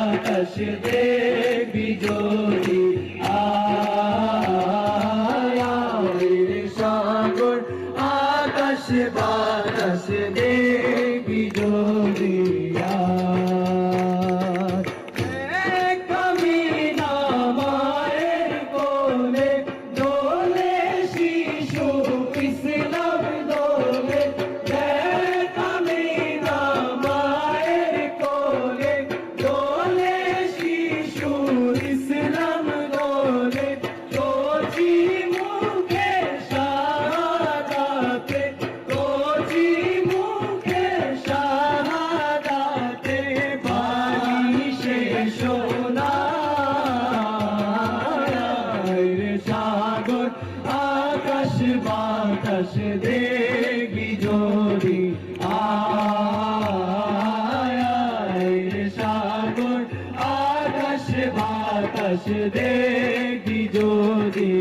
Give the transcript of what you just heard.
বাতাস দেখবি যদি আয় রে সাগর আকাশ বাতাস দেখবি যদি আকাশ বাতাস দেখবি যদি আয় রে সাগর আকাশ বাতাস দেখবি যদি